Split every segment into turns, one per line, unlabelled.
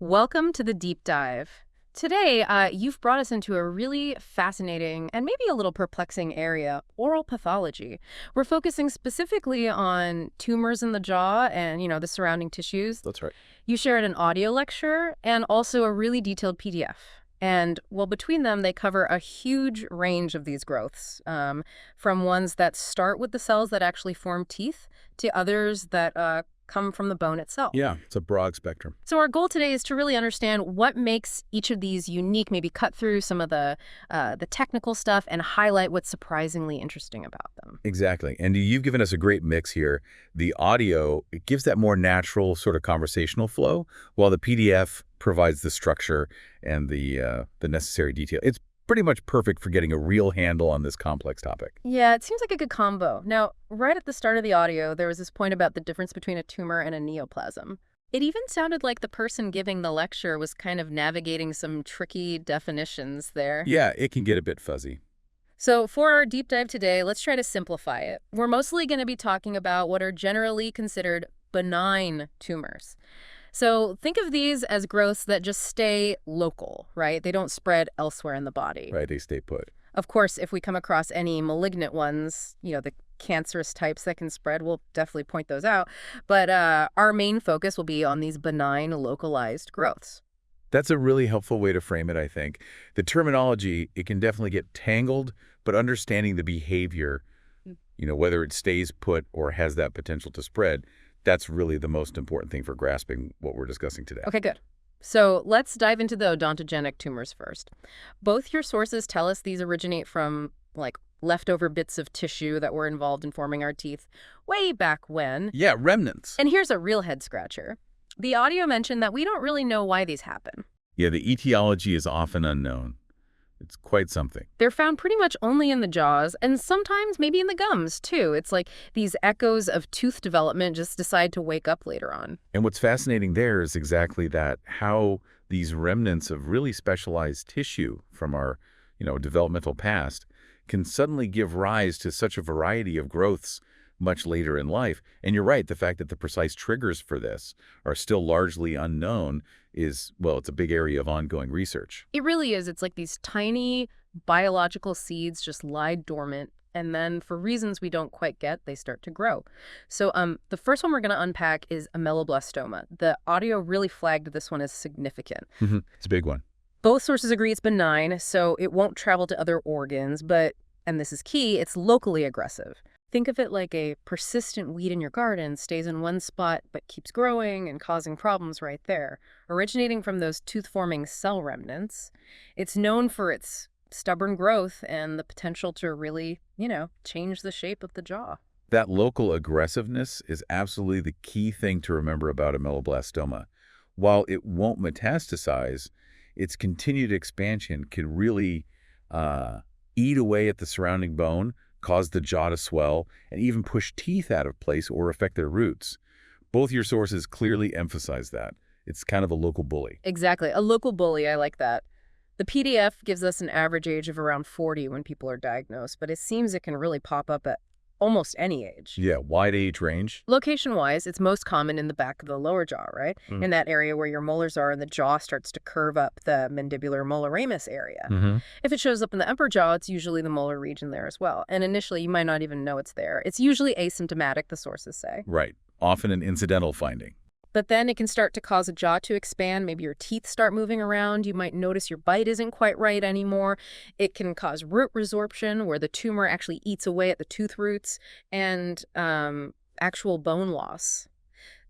Welcome to the deep dive. Today, you've brought us into a really fascinating and maybe a little perplexing area, oral pathology. We're focusing specifically on tumors in the jaw and, the surrounding tissues.
That's right.
You shared an audio lecture and also a really detailed PDF. And, well, between them, they cover a huge range of these growths, from ones that start with the cells that actually form teeth to others that come from the bone itself.
Yeah, it's a broad spectrum.
So our goal today is to really understand what makes each of these unique, maybe cut through some of the technical stuff and highlight what's surprisingly interesting about them.
Exactly. And you've given us a great mix here. The audio, it gives that more natural sort of conversational flow, while the PDF provides the structure and the necessary detail. It's pretty much perfect for getting a real handle on this complex topic.
Yeah, it seems like a good combo. Now, right at the start of the audio, there was this point about the difference between a tumor and a neoplasm. It even sounded like the person giving the lecture was kind of navigating some tricky definitions there.
Yeah, it can get a bit fuzzy.
So for our deep dive today, let's try to simplify it. We're mostly going to be talking about what are generally considered benign tumors. So think of these as growths that just stay local, right? They don't spread elsewhere in the body.
Right, they stay put.
Of course, if we come across any malignant ones, the cancerous types that can spread, we'll definitely point those out. But our main focus will be on these benign, localized growths.
That's a really helpful way to frame it, I think. The terminology, it can definitely get tangled, but understanding the behavior, whether it stays put or has that potential to spread, that's really the most important thing for grasping what we're discussing today.
Okay, good. So let's dive into the odontogenic tumors first. Both your sources tell us these originate from, leftover bits of tissue that were involved in forming our teeth way back when.
Yeah, remnants.
And here's a real head-scratcher. The audio mentioned that we don't really know why these happen.
Yeah, the etiology is often unknown. It's quite something.
They're found pretty much only in the jaws, and sometimes maybe in the gums, too. It's like these echoes of tooth development just decide to wake up later on.
And what's fascinating there is exactly that, how these remnants of really specialized tissue from our, developmental past can suddenly give rise to such a variety of growths much later in life. And you're right, the fact that the precise triggers for this are still largely unknown is, well, it's a big area of ongoing research.
It really is. It's like these tiny biological seeds just lie dormant, and then for reasons we don't quite get, they start to grow. So the first one we're going to unpack is ameloblastoma. The audio really flagged this one as significant.
It's a big one.
Both sources agree it's benign, so it won't travel to other organs, but, and this is key, it's locally aggressive. Think of it like a persistent weed in your garden stays in one spot but keeps growing and causing problems right there. Originating from those tooth-forming cell remnants, it's known for its stubborn growth and the potential to really, change the shape of the jaw.
That local aggressiveness is absolutely the key thing to remember about ameloblastoma. While it won't metastasize, its continued expansion can really eat away at the surrounding bone, cause the jaw to swell, and even push teeth out of place or affect their roots. Both your sources clearly emphasize that. It's kind of a local bully.
Exactly. A local bully, I like that. The PDF gives us an average age of around 40 when people are diagnosed, but it seems it can really pop up at almost any age.
Yeah, wide age range.
Location-wise, it's most common in the back of the lower jaw, right? In that area where your molars are and the jaw starts to curve up, the mandibular molaramus area. If it shows up in the upper jaw, it's usually the molar region there as well. And initially, you might not even know it's there. It's usually asymptomatic, the sources say.
Right. Often an incidental finding.
But then it can start to cause a jaw to expand. Maybe your teeth start moving around. You might notice your bite isn't quite right anymore. It can cause root resorption, where the tumor actually eats away at the tooth roots, and actual bone loss.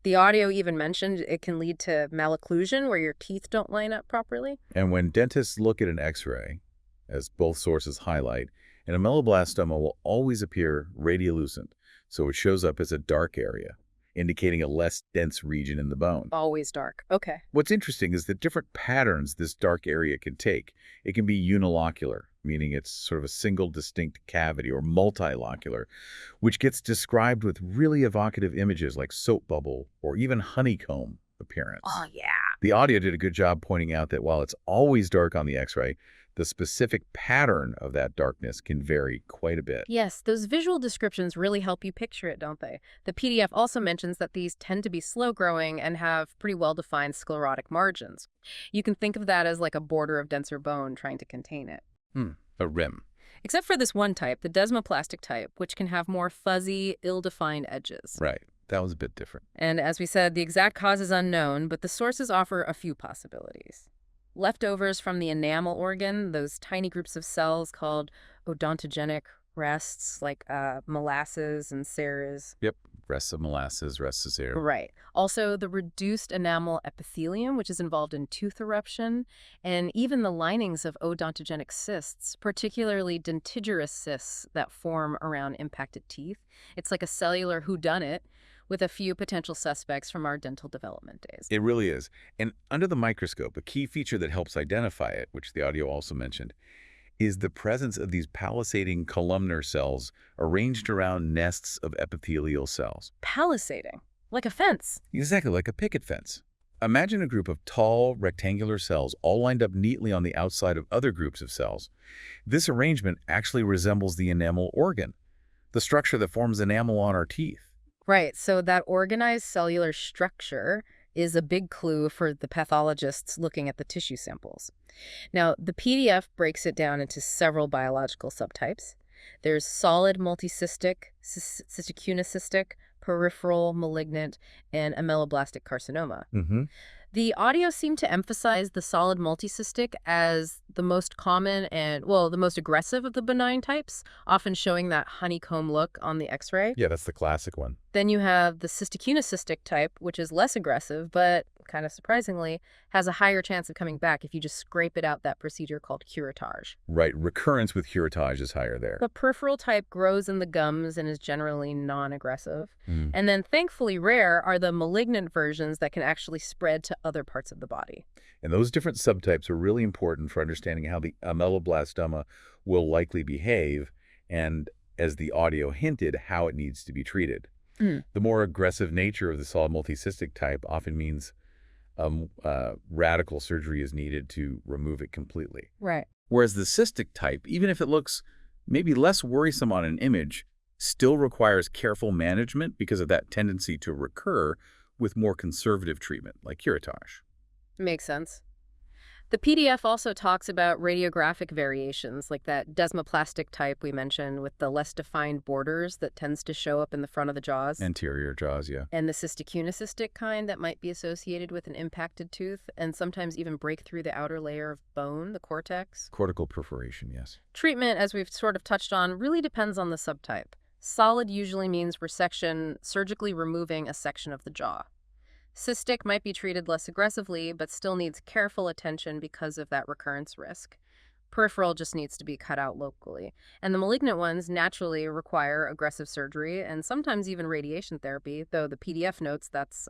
The audio even mentioned it can lead to malocclusion, where your teeth don't line up properly.
And when dentists look at an X-ray, as both sources highlight, an ameloblastoma will always appear radiolucent, so it shows up as a dark area, indicating a less dense region in the bone.
Always dark. Okay.
What's interesting is the different patterns this dark area can take. It can be unilocular, meaning it's sort of a single distinct cavity, or multilocular, which gets described with really evocative images like soap bubble or even honeycomb appearance.
Oh, yeah.
The audio did a good job pointing out that while it's always dark on the X-ray, the specific pattern of that darkness can vary quite a bit.
Yes, those visual descriptions really help you picture it, don't they? The PDF also mentions that these tend to be slow growing and have pretty well-defined sclerotic margins. You can think of that as like a border of denser bone trying to contain it.
A rim.
Except for this one type, the desmoplastic type, which can have more fuzzy, ill-defined edges.
Right. That was a bit different.
And as we said, the exact cause is unknown, but the sources offer a few possibilities. Leftovers from the enamel organ, those tiny groups of cells called odontogenic rests, like molasses and ceres.
Yep. Rests of molasses, rests of serum.
Right. Also, the reduced enamel epithelium, which is involved in tooth eruption, and even the linings of odontogenic cysts, particularly dentigerous cysts that form around impacted teeth. It's like a cellular whodunit with a few potential suspects from our dental development days.
It really is. And under the microscope, a key feature that helps identify it, which the audio also mentioned, is the presence of these palisading columnar cells arranged around nests of epithelial cells.
Palisading, like a fence.
Exactly like a picket fence. Imagine a group of tall, rectangular cells all lined up neatly on the outside of other groups of cells. This arrangement actually resembles the enamel organ, the structure that forms enamel on our teeth.
Right, so that organized cellular structure is a big clue for the pathologists looking at the tissue samples. Now, the PDF breaks it down into several biological subtypes. There's solid multicystic, cystic, peripheral, malignant, and ameloblastic carcinoma. The audio seemed to emphasize the solid multicystic as the most common and, well, the most aggressive of the benign types, often showing that honeycomb look on the X-ray.
Yeah, that's the classic one.
Then you have the cystic type, which is less aggressive, but kind of surprisingly, has a higher chance of coming back if you just scrape it out that procedure called curettage.
Right, recurrence with curettage is higher there.
The peripheral type grows in the gums and is generally non-aggressive. And then thankfully rare are the malignant versions that can actually spread to other parts of the body.
And those different subtypes are really important for understanding how the ameloblastoma will likely behave and, as the audio hinted, how it needs to be treated. The more aggressive nature of the solid multicystic type often means radical surgery is needed to remove it completely.
Right.
Whereas the cystic type, even if it looks maybe less worrisome on an image, still requires careful management because of that tendency to recur with more conservative treatment, like curettage.
Makes sense. The PDF also talks about radiographic variations, like that desmoplastic type we mentioned with the less defined borders that tends to show up in the front of the jaws.
Anterior jaws, yeah.
And the cystic kind that might be associated with an impacted tooth and sometimes even break through the outer layer of bone, the cortex.
Cortical perforation, yes.
Treatment, as we've sort of touched on, really depends on the subtype. Solid usually means resection, surgically removing a section of the jaw. Cystic might be treated less aggressively, but still needs careful attention because of that recurrence risk. Peripheral just needs to be cut out locally. And the malignant ones naturally require aggressive surgery and sometimes even radiation therapy, though the PDF notes that's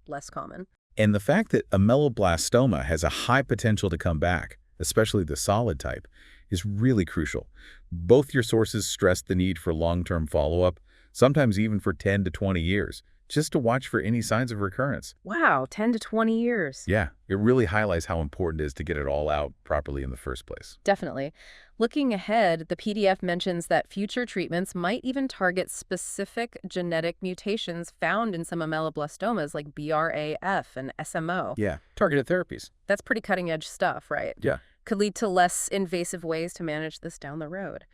less common.
And the fact that ameloblastoma has a high potential to come back, especially the solid type, is really crucial. Both your sources stress the need for long-term follow-up, sometimes even for 10 to 20 years, just to watch for any signs of recurrence.
Wow, 10 to 20 years.
Yeah, it really highlights how important it is to get it all out properly in the first place.
Definitely. Looking ahead, the PDF mentions that future treatments might even target specific genetic mutations found in some ameloblastomas like BRAF and SMO.
Yeah, targeted therapies.
That's pretty cutting-edge stuff, right?
Yeah.
Could lead to less invasive ways to manage this down the road.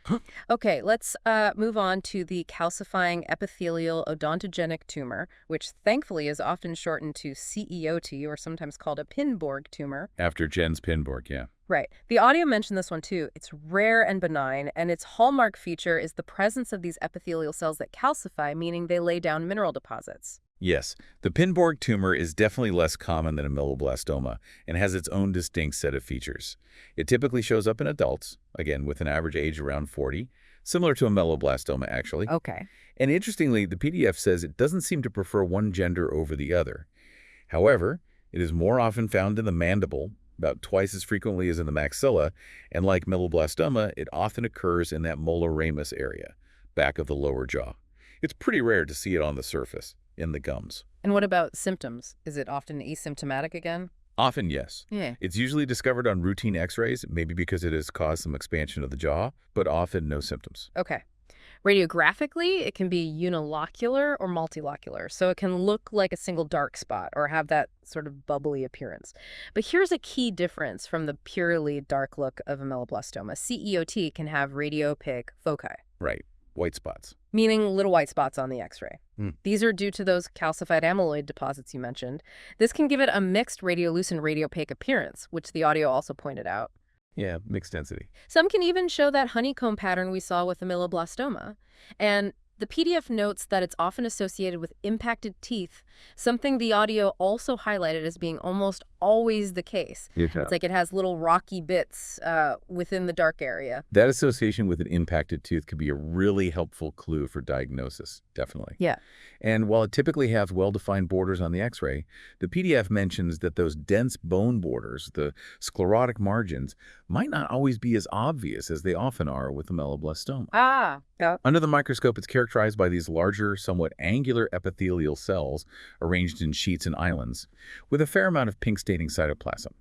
Okay, let's move on to the calcifying epithelial odontogenic tumor, which thankfully is often shortened to CEOT, or sometimes called a Pinborg tumor.
After Jens Pinborg, yeah.
Right. The audio mentioned this one too. It's rare and benign, and its hallmark feature is the presence of these epithelial cells that calcify, meaning they lay down mineral deposits.
Yes, the Pinborg tumor is definitely less common than ameloblastoma and has its own distinct set of features. It typically shows up in adults, again with an average age around 40, similar to ameloblastoma actually.
Okay.
And interestingly, the PDF says it doesn't seem to prefer one gender over the other. However, it is more often found in the mandible, about twice as frequently as in the maxilla, and like ameloblastoma, it often occurs in that molar ramus area, back of the lower jaw. It's pretty rare to see it on the surface, in the gums.
And what about symptoms? Is it often asymptomatic again?
Often, yes.
Yeah.
It's usually discovered on routine x-rays, maybe because it has caused some expansion of the jaw, but often no symptoms.
Okay. Radiographically, it can be unilocular or multilocular, so it can look like a single dark spot or have that sort of bubbly appearance. But here's a key difference from the purely dark look of ameloblastoma. CEOT can have radiopaque foci,
Right. White spots.
meaning little white spots on the X-ray.
Hmm.
These are due to those calcified amyloid deposits you mentioned. This can give it a mixed radiolucent radiopaque appearance, which the audio also pointed out.
Yeah, mixed density.
Some can even show that honeycomb pattern we saw with ameloblastoma. And the PDF notes that it's often associated with impacted teeth, something the audio also highlighted as being almost always the case. It's like it has little rocky bits within the dark area.
That association with an impacted tooth could be a really helpful clue for diagnosis, definitely.
Yeah.
And while it typically has well-defined borders on the x-ray, the PDF mentions that those dense bone borders, the sclerotic margins, might not always be as obvious as they often are with ameloblastoma.
Ah. Yeah.
Under the microscope, it's characterized by these larger, somewhat angular epithelial cells arranged in sheets and islands, with a fair amount of pink staining cytoplasm.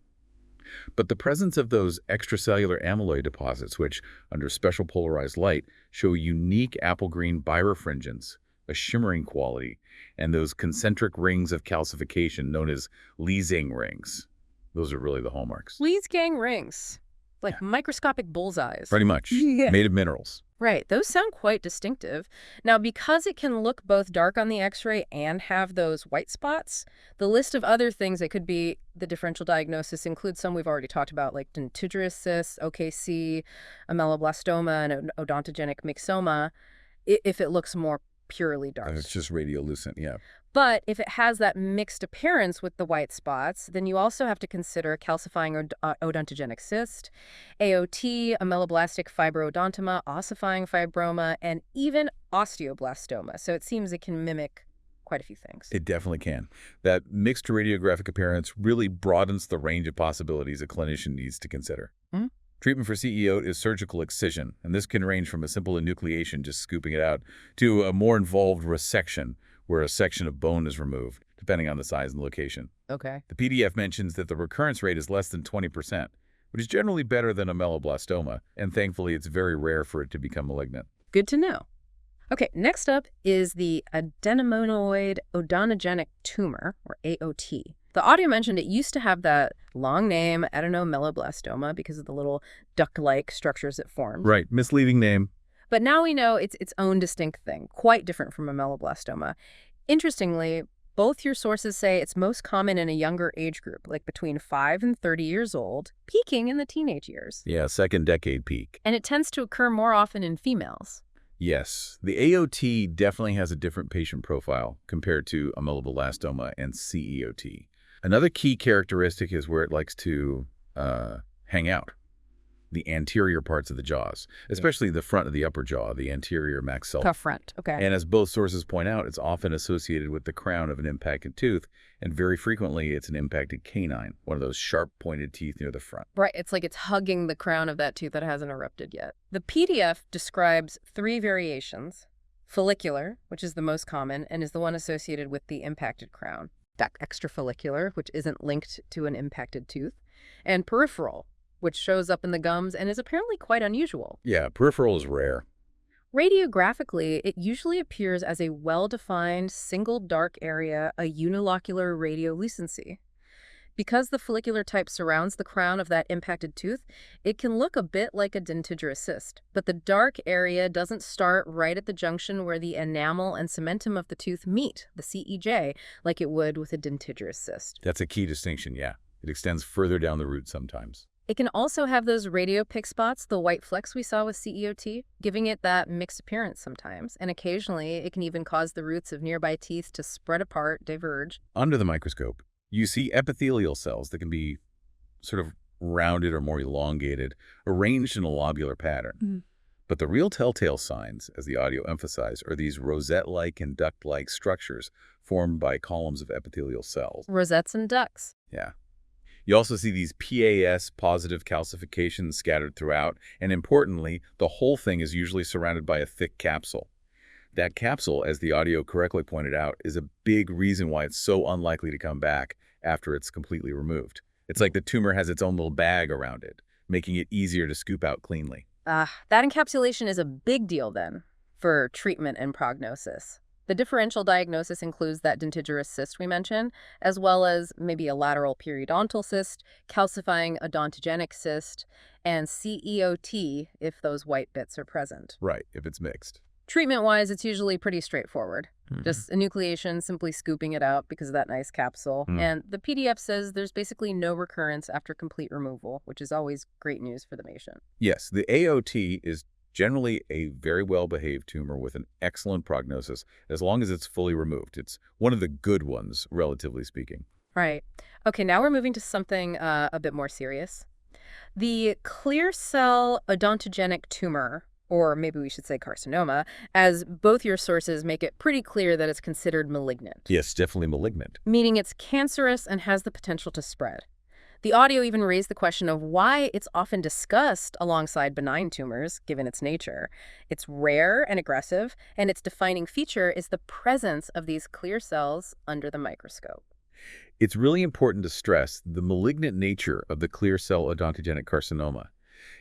But the presence of those extracellular amyloid deposits, which, under special polarized light, show unique apple-green birefringence, a shimmering quality, and those concentric rings of calcification known as Lee-Zing rings. Those are really the hallmarks.
Lee's gang rings, like microscopic bullseyes.
Pretty much.
Yeah.
Made of minerals.
Right. Those sound quite distinctive. Now, because it can look both dark on the X-ray and have those white spots, the list of other things that could be the differential diagnosis includes some we've already talked about, like dentigerous cysts, OKC, ameloblastoma, and odontogenic myxoma, if it looks more purely dark.
It's just radiolucent, yeah.
But if it has that mixed appearance with the white spots, then you also have to consider calcifying odontogenic cyst, AOT, ameloblastic fibrodontoma, ossifying fibroma, and even osteoblastoma. So it seems it can mimic quite a few things.
It definitely can. That mixed radiographic appearance really broadens the range of possibilities a clinician needs to consider.
Mhm.
Treatment for CEO is surgical excision, and this can range from a simple enucleation, just scooping it out, to a more involved resection, where a section of bone is removed, depending on the size and location.
Okay.
The PDF mentions that the recurrence rate is less than 20%, which is generally better than ameloblastoma, and thankfully it's very rare for it to become malignant.
Good to know. Okay, next up is the adenomonoid odontogenic tumor, or AOT. The audio mentioned it used to have that long name, adenoameloblastoma, because of the little duct-like structures it formed.
Right, misleading name.
But now we know it's its own distinct thing, quite different from ameloblastoma. Interestingly, both your sources say it's most common in a younger age group, like between 5 and 30 years old, peaking in the teenage years.
Yeah, second decade peak.
And it tends to occur more often in females.
Yes, the AOT definitely has a different patient profile compared to ameloblastoma and CEOT. Another key characteristic is where it likes to hang out. The anterior parts of the jaws, especially the front of the upper jaw, the anterior maxilla.
Cuff front, okay.
And as both sources point out, it's often associated with the crown of an impacted tooth, and very frequently it's an impacted canine, one of those sharp-pointed teeth near the front.
Right, it's like it's hugging the crown of that tooth that hasn't erupted yet. The PDF describes 3 variations. Follicular, which is the most common and is the one associated with the impacted crown. Extrafollicular, which isn't linked to an impacted tooth. And peripheral, which shows up in the gums and is apparently quite unusual.
Yeah, peripheral is rare.
Radiographically, it usually appears as a well-defined single dark area, a unilocular radiolucency. Because the follicular type surrounds the crown of that impacted tooth, it can look a bit like a dentigerous cyst. But the dark area doesn't start right at the junction where the enamel and cementum of the tooth meet, the CEJ, like it would with a dentigerous cyst.
That's a key distinction, yeah. It extends further down the root sometimes.
It can also have those radiopaque spots, the white flecks we saw with CEOT, giving it that mixed appearance sometimes. And occasionally, it can even cause the roots of nearby teeth to spread apart, diverge.
Under the microscope, you see epithelial cells that can be sort of rounded or more elongated, arranged in a lobular pattern.
Mm-hmm.
But the real telltale signs, as the audio emphasized, are these rosette-like and duct-like structures formed by columns of epithelial cells.
Rosettes and ducts.
Yeah. You also see these PAS positive calcifications scattered throughout, and importantly, the whole thing is usually surrounded by a thick capsule. That capsule, as the audio correctly pointed out, is a big reason why it's so unlikely to come back after it's completely removed. It's like the tumor has its own little bag around it, making it easier to scoop out cleanly.
That encapsulation is a big deal then for treatment and prognosis. The differential diagnosis includes that dentigerous cyst we mentioned, as well as maybe a lateral periodontal cyst, calcifying odontogenic cyst, and CEOT if those white bits are present.
Right, if it's mixed.
Treatment-wise, it's usually pretty straightforward.
Mhm.
Just enucleation, simply scooping it out because of that nice capsule.
Mm.
And the PDF says there's basically no recurrence after complete removal, which is always great news for the patient.
Yes, the AOT is generally a very well-behaved tumor with an excellent prognosis as long as it's fully removed. It's one of the good ones, relatively speaking.
Right. Okay, now we're moving to something a bit more serious. The clear cell odontogenic tumor, or maybe we should say carcinoma, as both your sources make it pretty clear that it's considered malignant,
Yes, definitely malignant.
meaning it's cancerous and has the potential to spread. The audio even raised the question of why it's often discussed alongside benign tumors, given its nature. It's rare and aggressive, and its defining feature is the presence of these clear cells under the microscope.
It's really important to stress the malignant nature of the clear cell odontogenic carcinoma.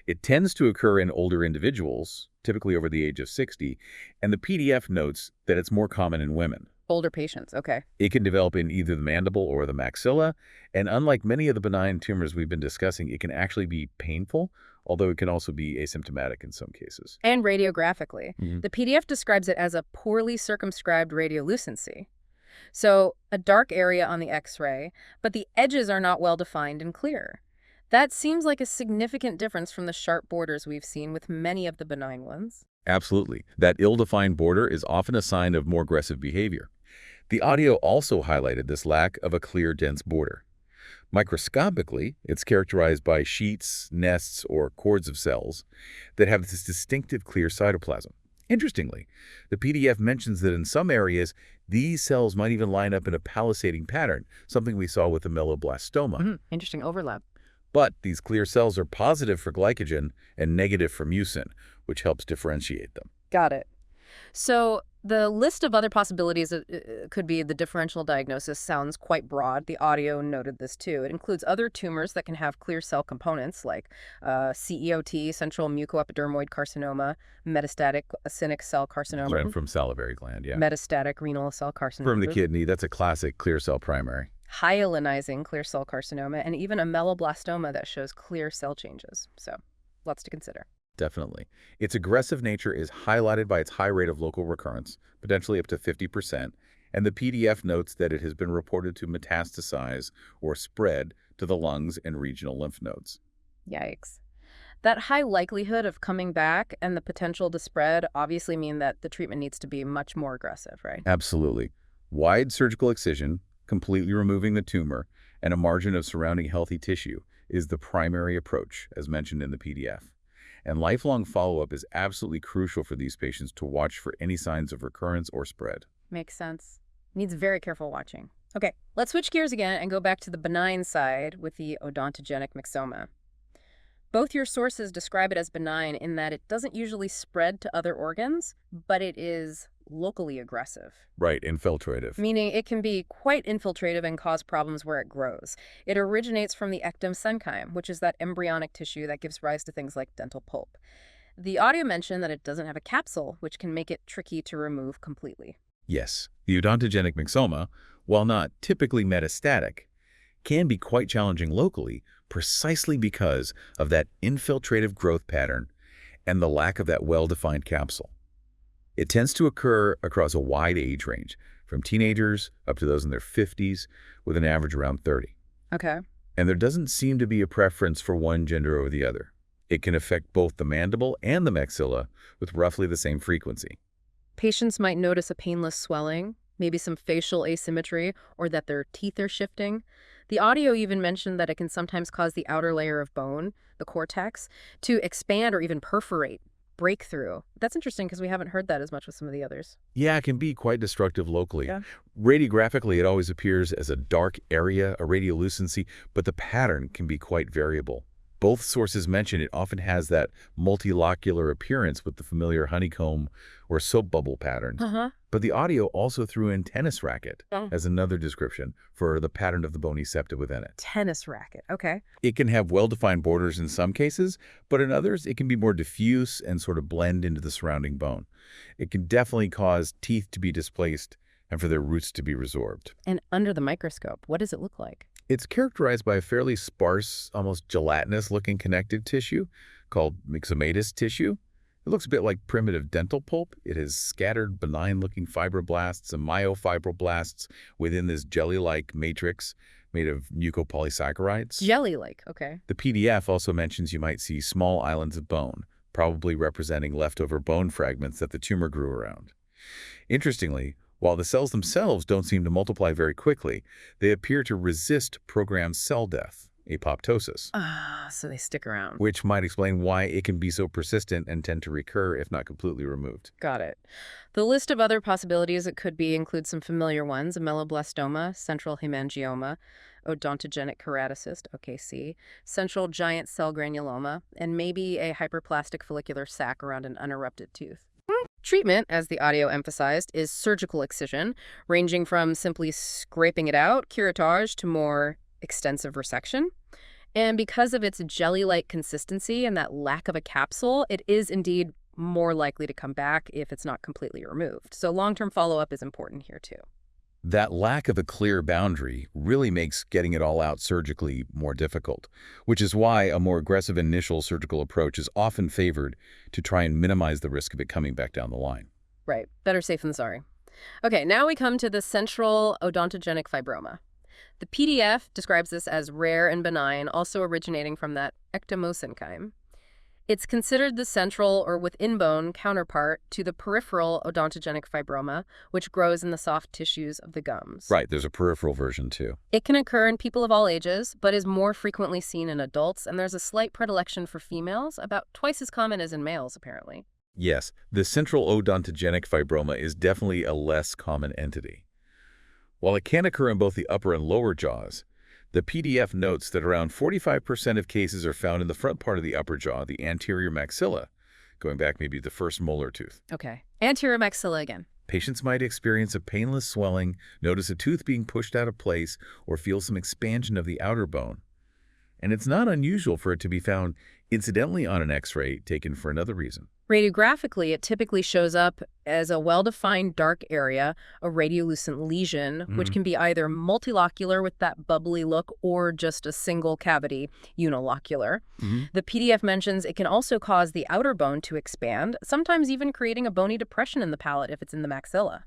It tends to occur in older individuals, typically over the age of 60, and the PDF notes that it's more common in women.
Older patients, okay.
It can develop in either the mandible or the maxilla, and unlike many of the benign tumors we've been discussing, it can actually be painful, although it can also be asymptomatic in some cases.
And radiographically.
Mhm.
The PDF describes it as a poorly circumscribed radiolucency. So, a dark area on the X-ray, but the edges are not well defined and clear. That seems like a significant difference from the sharp borders we've seen with many of the benign ones.
Absolutely. That ill-defined border is often a sign of more aggressive behavior. The audio also highlighted this lack of a clear, dense border. Microscopically, it's characterized by sheets, nests, or cords of cells that have this distinctive clear cytoplasm. Interestingly, the PDF mentions that in some areas, these cells might even line up in a palisading pattern, something we saw with the melloblastoma.
Interesting overlap.
But these clear cells are positive for glycogen and negative for mucin, which helps differentiate them.
Got it. So the list of other possibilities could be the differential diagnosis sounds quite broad. The audio noted this too. It includes other tumors that can have clear cell components like CEOT, central mucoepidermoid carcinoma, metastatic acinic cell carcinoma,
From salivary gland, yeah.
metastatic renal cell carcinoma,
From the kidney, that's a classic clear cell primary.
hyalinizing clear cell carcinoma, and even a melloblastoma that shows clear cell changes. So lots to consider.
Definitely. Its aggressive nature is highlighted by its high rate of local recurrence, potentially up to 50%, and the PDF notes that it has been reported to metastasize or spread to the lungs and regional lymph nodes.
Yikes. That high likelihood of coming back and the potential to spread obviously mean that the treatment needs to be much more aggressive, right?
Absolutely. Wide surgical excision, completely removing the tumor, and a margin of surrounding healthy tissue is the primary approach, as mentioned in the PDF. And lifelong follow-up is absolutely crucial for these patients to watch for any signs of recurrence or spread.
Makes sense. Needs very careful watching. Okay, let's switch gears again and go back to the benign side with the odontogenic myxoma. Both your sources describe it as benign in that it doesn't usually spread to other organs, but it is locally aggressive.
Right, infiltrative.
Meaning it can be quite infiltrative and cause problems where it grows. It originates from the ectom senchyme, which is that embryonic tissue that gives rise to things like dental pulp. The audio mentioned that it doesn't have a capsule, which can make it tricky to remove completely.
Yes, the odontogenic myxoma, while not typically metastatic, can be quite challenging locally precisely because of that infiltrative growth pattern and the lack of that well-defined capsule. It tends to occur across a wide age range, from teenagers up to those in their 50s, with an average around 30.
Okay.
And there doesn't seem to be a preference for one gender over the other. It can affect both the mandible and the maxilla with roughly the same frequency.
Patients might notice a painless swelling, maybe some facial asymmetry, or that their teeth are shifting. The audio even mentioned that it can sometimes cause the outer layer of bone, the cortex, to expand or even perforate, break through. That's interesting because we haven't heard that as much with some of the others.
Yeah, it can be quite destructive locally.
Yeah.
Radiographically, it always appears as a dark area, a radiolucency, but the pattern can be quite variable. Both sources mention it often has that multilocular appearance with the familiar honeycomb or soap bubble pattern.
Uh-huh.
But the audio also threw in tennis racket
Oh.
as another description for the pattern of the bony septa within it.
Tennis racket. Okay.
It can have well-defined borders in some cases, but in others it can be more diffuse and sort of blend into the surrounding bone. It can definitely cause teeth to be displaced and for their roots to be resorbed.
And under the microscope, what does it look like?
It's characterized by a fairly sparse, almost gelatinous-looking connective tissue called myxomatous tissue. It looks a bit like primitive dental pulp. It has scattered benign-looking fibroblasts and myofibroblasts within this jelly-like matrix made of mucopolysaccharides.
Jelly-like. Okay.
The PDF also mentions you might see small islands of bone, probably representing leftover bone fragments that the tumor grew around. Interestingly, while the cells themselves don't seem to multiply very quickly, they appear to resist programmed cell death, apoptosis,
So they stick around.
which might explain why it can be so persistent and tend to recur if not completely removed.
Got it. The list of other possibilities it could be includes some familiar ones: ameloblastoma, central hemangioma, odontogenic keratocyst, OKC, central giant cell granuloma, and maybe a hyperplastic follicular sac around an unerupted tooth. Treatment, as the audio emphasized, is surgical excision, ranging from simply scraping it out, curettage, to more extensive resection. And because of its jelly-like consistency and that lack of a capsule, it is indeed more likely to come back if it's not completely removed. So long-term follow-up is important here too.
That lack of a clear boundary really makes getting it all out surgically more difficult, which is why a more aggressive initial surgical approach is often favored to try and minimize the risk of it coming back down the line.
Right. Better safe than sorry. Okay, now we come to the central odontogenic fibroma. The PDF describes this as rare and benign, also originating from that ectomesenchyme. It's considered the central or within-bone counterpart to the peripheral odontogenic fibroma, which grows in the soft tissues of the gums.
Right, there's a peripheral version too.
It can occur in people of all ages, but is more frequently seen in adults, and there's a slight predilection for females, about twice as common as in males, apparently.
Yes, the central odontogenic fibroma is definitely a less common entity. While it can occur in both the upper and lower jaws, the PDF notes that around 45% of cases are found in the front part of the upper jaw, the anterior maxilla, going back maybe the first molar tooth.
Okay. Anterior maxilla again.
Patients might experience a painless swelling, notice a tooth being pushed out of place, or feel some expansion of the outer bone. And it's not unusual for it to be found incidentally on an X-ray taken for another reason.
Radiographically, it typically shows up as a well-defined dark area, a radiolucent lesion, which can be either multilocular with that bubbly look or just a single cavity, unilocular. The PDF mentions it can also cause the outer bone to expand, sometimes even creating a bony depression in the palate if it's in the maxilla.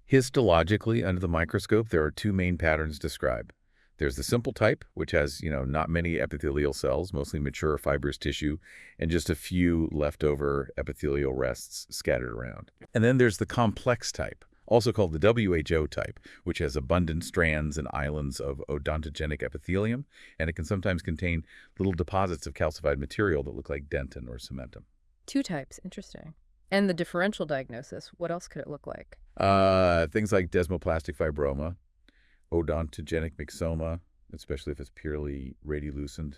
Histologically, under the microscope, there are two main patterns described. There's the simple type, which has, not many epithelial cells, mostly mature fibrous tissue, and just a few leftover epithelial rests scattered around. And then there's the complex type, also called the WHO type, which has abundant strands and islands of odontogenic epithelium, and it can sometimes contain little deposits of calcified material that look like dentin or cementum.
Two types. Interesting. And the differential diagnosis, what else could it look like?
Things like desmoplastic fibroma, odontogenic myxoma, especially if it's purely radiolucent,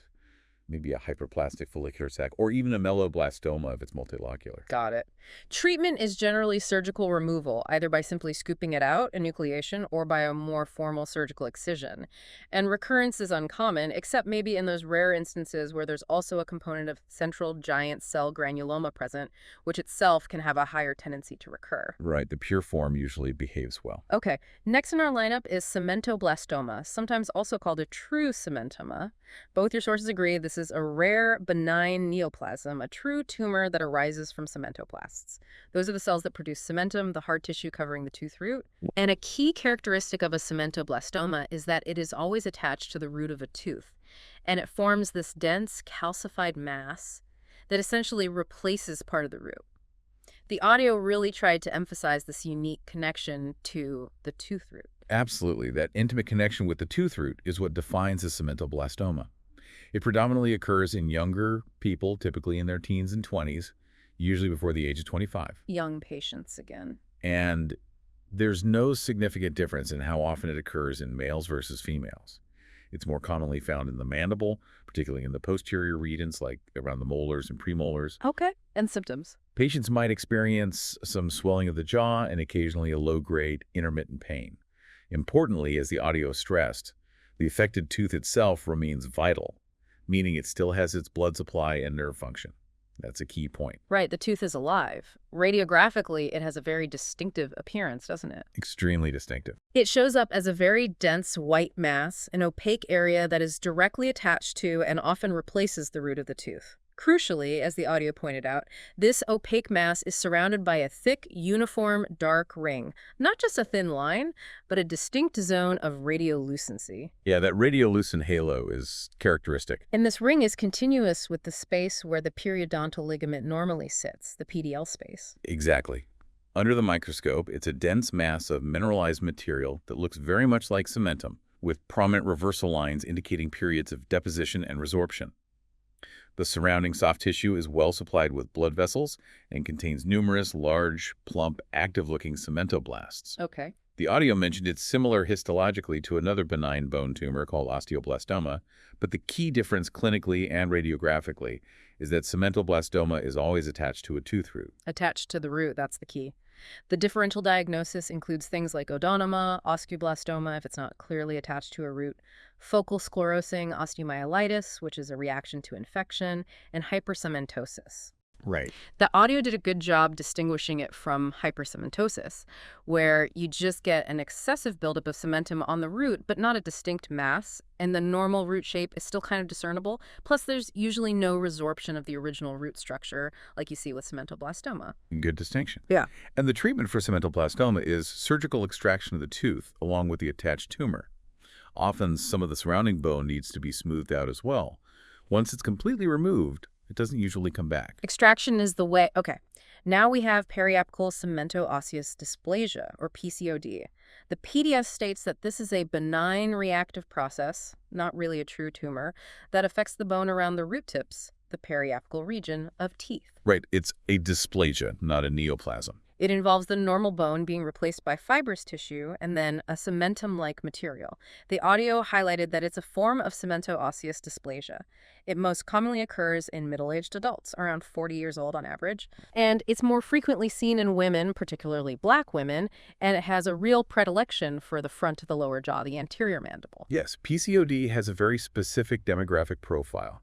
maybe a hyperplastic follicular sac, or even a ameloblastoma if it's multilocular.
Got it. Treatment is generally surgical removal, either by simply scooping it out, enucleation, or by a more formal surgical excision. And recurrence is uncommon, except maybe in those rare instances where there's also a component of central giant cell granuloma present, which itself can have a higher tendency to recur.
Right, the pure form usually behaves well.
Okay, next in our lineup is cementoblastoma, sometimes also called a true cementoma. Both your sources agree this is a rare, benign neoplasm, a true tumor that arises from cementoblasts. Those are the cells that produce cementum, the hard tissue covering the tooth root. And a key characteristic of a cementoblastoma is that it is always attached to the root of a tooth. And it forms this dense, calcified mass that essentially replaces part of the root. The audio really tried to emphasize this unique connection to the tooth root.
Absolutely. That intimate connection with the tooth root is what defines a cementoblastoma. It predominantly occurs in younger people, typically in their teens and 20s, usually before the age of 25.
Young patients again.
And there's no significant difference in how often it occurs in males versus females. It's more commonly found in the mandible, particularly in the posterior regions like around the molars and premolars.
Okay. And symptoms?
Patients might experience some swelling of the jaw and occasionally a low-grade intermittent pain. Importantly, as the audio stressed, the affected tooth itself remains vital, meaning it still has its blood supply and nerve function. That's a key point.
Right, the tooth is alive. Radiographically, it has a very distinctive appearance, doesn't it?
Extremely distinctive.
It shows up as a very dense white mass, an opaque area that is directly attached to and often replaces the root of the tooth. Crucially, as the audio pointed out, this opaque mass is surrounded by a thick, uniform, dark ring. Not just a thin line, but a distinct zone of radiolucency.
Yeah, that radiolucent halo is characteristic.
And this ring is continuous with the space where the periodontal ligament normally sits, the PDL space.
Exactly. Under the microscope, it's a dense mass of mineralized material that looks very much like cementum, with prominent reversal lines indicating periods of deposition and resorption. The surrounding soft tissue is well supplied with blood vessels and contains numerous large, plump, active-looking cementoblasts.
Okay.
The audio mentioned it's similar histologically to another benign bone tumor called osteoblastoma, but the key difference clinically and radiographically is that cementoblastoma is always attached to a tooth root.
Attached to the root, that's the key. The differential diagnosis includes things like odontoma, osteoblastoma if it's not clearly attached to a root, focal sclerosing osteomyelitis, which is a reaction to infection, and hypercementosis.
Right.
The audio did a good job distinguishing it from hypercementosis, where you just get an excessive buildup of cementum on the root, but not a distinct mass, and the normal root shape is still kind of discernible. Plus, there's usually no resorption of the original root structure, like you see with cementoblastoma.
Good distinction.
Yeah.
And the treatment for cementoblastoma is surgical extraction of the tooth along with the attached tumor. Often, some of the surrounding bone needs to be smoothed out as well. Once it's completely removed, it doesn't usually come back.
Extraction is the way. Okay. Now we have periapical cemento-osseous dysplasia, or PCOD. The PDF states that this is a benign reactive process, not really a true tumor, that affects the bone around the root tips, the periapical region of teeth.
Right. It's a dysplasia, not a neoplasm.
It involves the normal bone being replaced by fibrous tissue and then a cementum-like material. The audio highlighted that it's a form of cemento-osseous dysplasia. It most commonly occurs in middle-aged adults, around 40 years old on average, and it's more frequently seen in women, particularly Black women, and it has a real predilection for the front of the lower jaw, the anterior mandible.
Yes, PCOD has a very specific demographic profile.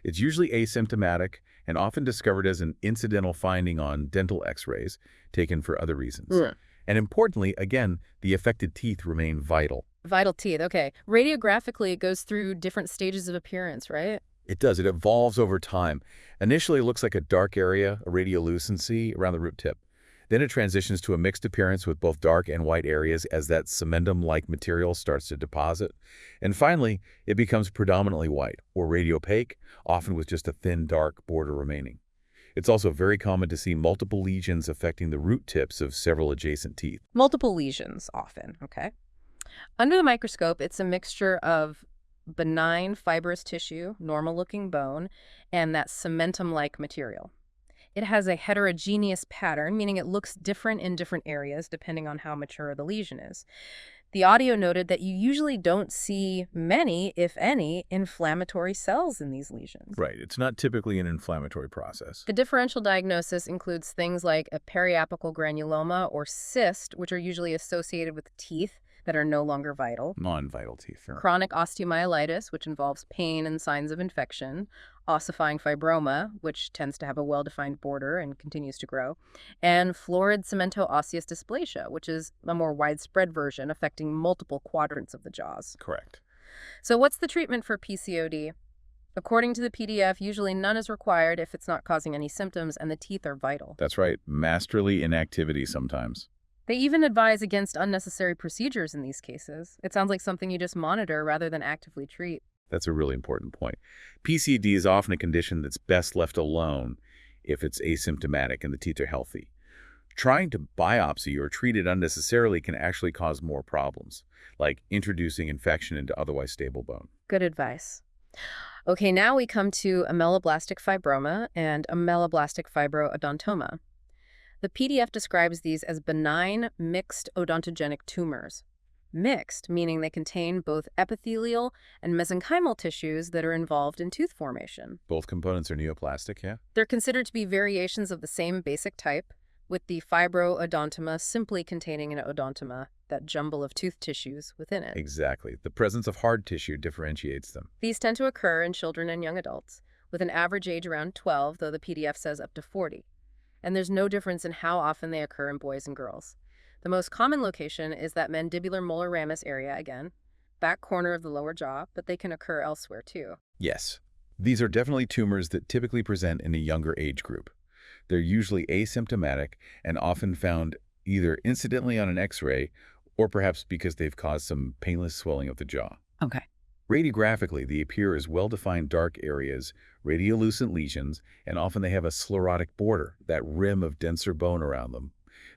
It's usually asymptomatic and often discovered as an incidental finding on dental x-rays taken for other reasons. And importantly, again, the affected teeth remain vital.
Vital teeth, okay. Radiographically, it goes through different stages of appearance, right?
It does. It evolves over time. Initially, it looks like a dark area, a radiolucency around the root tip. Then it transitions to a mixed appearance with both dark and white areas as that cementum-like material starts to deposit. And finally, it becomes predominantly white or radiopaque, often with just a thin, dark border remaining. It's also very common to see multiple lesions affecting the root tips of several adjacent teeth.
Multiple lesions, often, okay? Under the microscope, it's a mixture of benign fibrous tissue, normal-looking bone, and that cementum-like material. It has a heterogeneous pattern, meaning it looks different in different areas depending on how mature the lesion is. The audio noted that you usually don't see many, if any, inflammatory cells in these lesions.
Right. It's not typically an inflammatory process.
The differential diagnosis includes things like a periapical granuloma or cyst, which are usually associated with teeth that are no longer vital.
Non-vital teeth. Sure.
Chronic osteomyelitis, which involves pain and signs of infection. Ossifying fibroma, which tends to have a well-defined border and continues to grow. And florid cemento-osseous dysplasia, which is a more widespread version affecting multiple quadrants of the jaws.
Correct.
So what's the treatment for PCOD? According to the PDF, usually none is required if it's not causing any symptoms and the teeth are vital.
That's right. Masterly inactivity sometimes.
They even advise against unnecessary procedures in these cases. It sounds like something you just monitor rather than actively treat.
That's a really important point. PCD is often a condition that's best left alone if it's asymptomatic and the teeth are healthy. Trying to biopsy or treat it unnecessarily can actually cause more problems, like introducing infection into otherwise stable bone.
Good advice. Okay, now we come to ameloblastic fibroma and ameloblastic fibro-odontoma. The PDF describes these as benign mixed odontogenic tumors. Mixed, meaning they contain both epithelial and mesenchymal tissues that are involved in tooth formation.
Both components are neoplastic, yeah?
They're considered to be variations of the same basic type, with the fibroodontoma simply containing an odontoma, that jumble of tooth tissues within it.
Exactly. The presence of hard tissue differentiates them.
These tend to occur in children and young adults, with an average age around 12, though the PDF says up to 40. And there's no difference in how often they occur in boys and girls. The most common location is that mandibular molar ramus area again, back corner of the lower jaw, but they can occur elsewhere too.
Yes. These are definitely tumors that typically present in a younger age group. They're usually asymptomatic and often found either incidentally on an X-ray or perhaps because they've caused some painless swelling of the jaw.
Okay.
Radiographically, they appear as well-defined dark areas, radiolucent lesions, and often they have a sclerotic border, that rim of denser bone around them.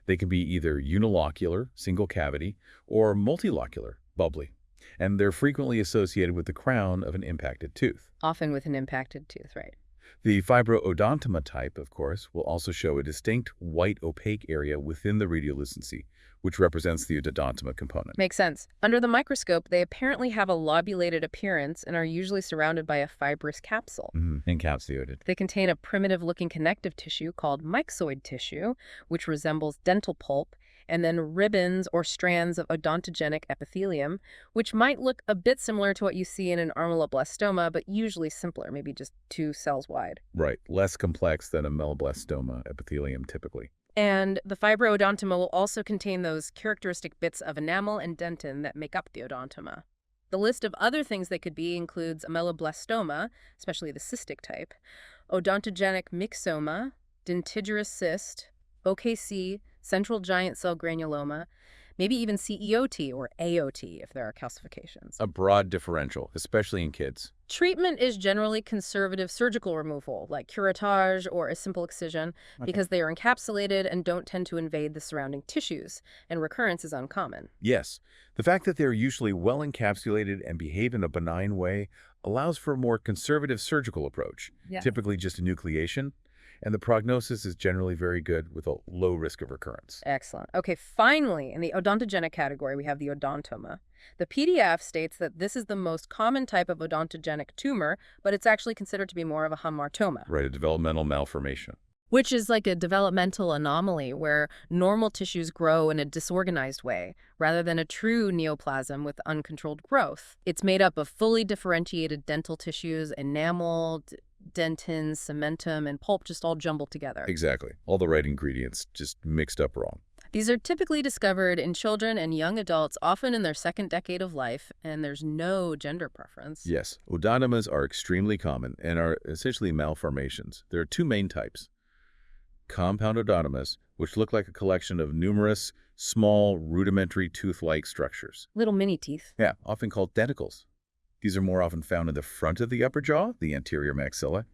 They can be either unilocular, single cavity, or multilocular, bubbly, and they're frequently associated with the crown of an impacted tooth.
Often with an impacted tooth, right?
The fibroodontoma type, of course, will also show a distinct white opaque area within the radiolucency, which represents the odontoma component.
Makes sense. Under the microscope, they apparently have a lobulated appearance and are usually surrounded by a fibrous capsule.
Encapsulated.
They contain a primitive-looking connective tissue called myxoid tissue, which resembles dental pulp, and then ribbons or strands of odontogenic epithelium, which might look a bit similar to what you see in an ameloblastoma, but usually simpler, maybe just 2 cells wide.
Right, less complex than a ameloblastoma epithelium typically.
And the fibroodontoma will also contain those characteristic bits of enamel and dentin that make up the odontoma. The list of other things they could be includes ameloblastoma, especially the cystic type, odontogenic myxoma, dentigerous cyst, OKC, central giant cell granuloma, maybe even CEOT or AOT if there are calcifications.
A broad differential, especially in kids.
Treatment is generally conservative surgical removal, like curettage or a simple excision, because they are encapsulated and don't tend to invade the surrounding tissues, and recurrence is uncommon.
Yes, the fact that they're usually well encapsulated and behave in a benign way allows for a more conservative surgical approach, typically just enucleation, and the prognosis is generally very good with a low risk of recurrence.
Excellent. Okay, finally, in the odontogenic category, we have the odontoma. The PDF states that this is the most common type of odontogenic tumor, but it's actually considered to be more of a hamartoma.
Right, a developmental malformation.
Which is like a developmental anomaly where normal tissues grow in a disorganized way, rather than a true neoplasm with uncontrolled growth. It's made up of fully differentiated dental tissues, enamel, dentin, cementum, and pulp just all jumbled together.
Exactly. All the right ingredients, just mixed up wrong.
These are typically discovered in children and young adults, often in their second decade of life, and there's no gender preference.
Yes, odontomas are extremely common and are essentially malformations. There are 2 main types. Compound odontomas, which look like a collection of numerous, small, rudimentary tooth-like structures.
Little mini teeth.
Yeah, often called denticles. These are more often found in the front of the upper jaw, the anterior maxilla.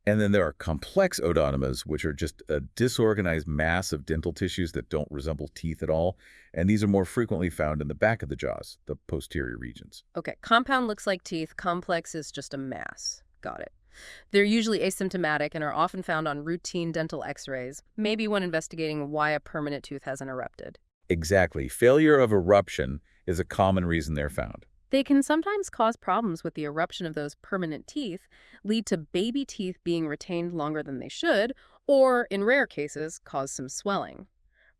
And then there are complex odontomas, which are just a disorganized mass of dental tissues that don't resemble teeth at all. And these are more frequently found in the back of the jaws, the posterior regions.
Okay, compound looks like teeth, complex is just a mass. Got it. They're usually asymptomatic and are often found on routine dental x-rays, maybe when investigating why a permanent tooth hasn't erupted.
Exactly. Failure of eruption is a common reason they're found.
They can sometimes cause problems with the eruption of those permanent teeth, lead to baby teeth being retained longer than they should, or, in rare cases, cause some swelling.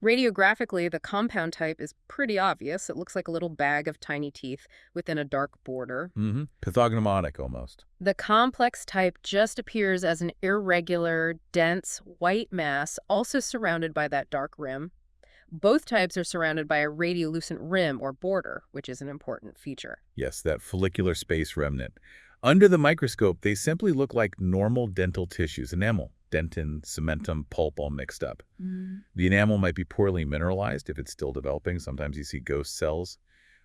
Radiographically, the compound type is pretty obvious. It looks like a little bag of tiny teeth within a dark border.
Pathognomonic almost.
The complex type just appears as an irregular, dense, white mass, also surrounded by that dark rim. Both types are surrounded by a radiolucent rim or border, which is an important feature.
Yes, that follicular space remnant. Under the microscope, they simply look like normal dental tissues, enamel, dentin, cementum, pulp all mixed up. The enamel might be poorly mineralized if it's still developing. Sometimes you see ghost cells,